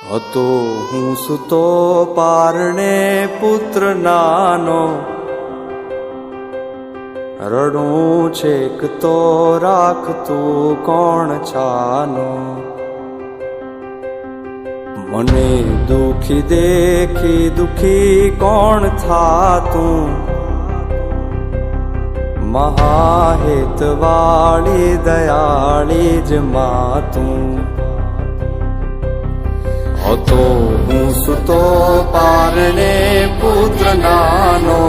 હતો હું સૂતો પારણે પુત્ર નાનો, રડું છેક તો રાખતું કોણ છાનો. મને દુખી દેખી દુખી કોણ થાતું, મહાહેતવાળી દયાળી જ માતું. હતો હું સૂતો પારણે પુત્ર નાનો,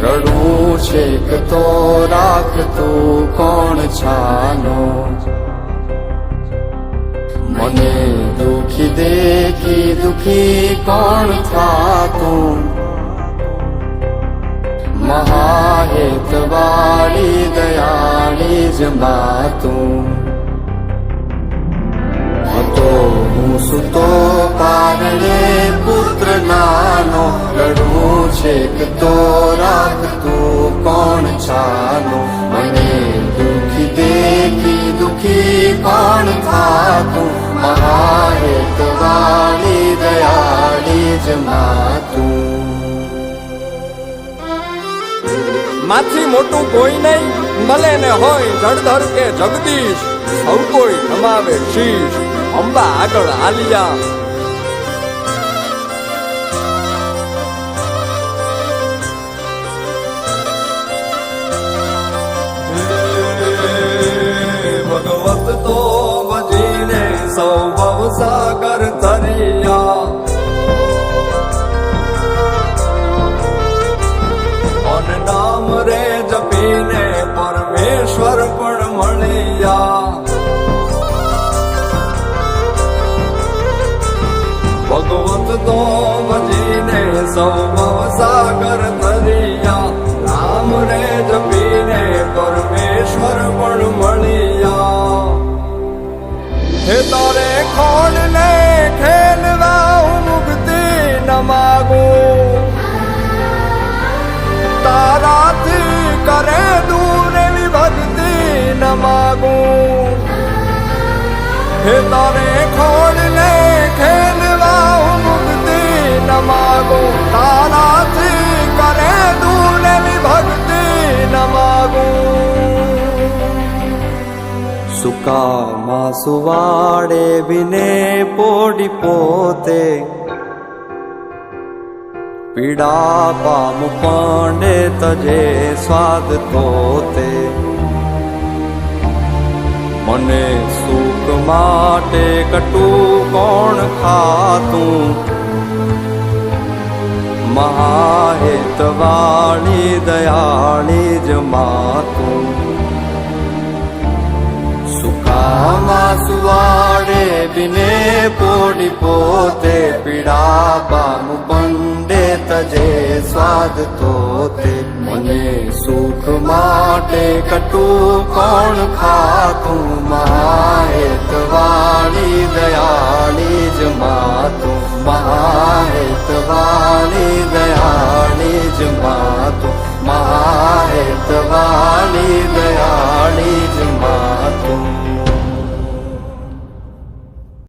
રડું છેક તો રાખતું કોણ છાનો. મને દુખી દેખી દુખી કોણ થાતું, મહાહેતવાળી દયાળી જ માતું. હતો હું સૂતો પારણે પુત્ર નાનો, રડું છેક તો રાખતું કોણ છાનો. મને દુખી દેખી દુખી કોણ થાતું, મહાહેતવાળી દયાળી જ માતું. માથી મોટું કોઈ નહીં, મળે ને હોય જળધર કે જગદીશ, સૌ કોઈ નમાવે શીશ અંબા આગળ આલિયા. ભગવત તો ભજીને સૌ ભવસાગર તરિયા, નામ રે જપીને પરમેશ્વર પણ મળ્યા. ભગવત તો ભજીને સૌ ભવસાગર તરિયા, નામ રે જપીને પરમેશ્વર પણ મળ્યા. હે તારે ખોડ ને ખેલવા હું મુક્તિ ન માગું, તારાથી કરે દૂર એવી ભક્તિ ન માગું. હે તારે ખોડ ને ખેલવા હું મુક્તિ ન માગું, તારાથી કરે દૂર એવી ભક્તિ ન માગું. સુકામાં સુવાડે બિને પોડી પોતે, પીડા પામ પાંડે તજે સ્વાદ તોતે. મને સુખ માટે કટું કોણ ખાતું, મહાહેતવાળી દયાળી જ માતું. સુકામાં સુવાડે બિને પોડી પોતે, પીડા પામ પંડે તજે સ્વાદ તોતે. મને સુખ માટે કટું કોણ ખાતું, મહાહેતવાળી દયાળી જ માતું. મહાહેતવાળી દયાળી જ માતું.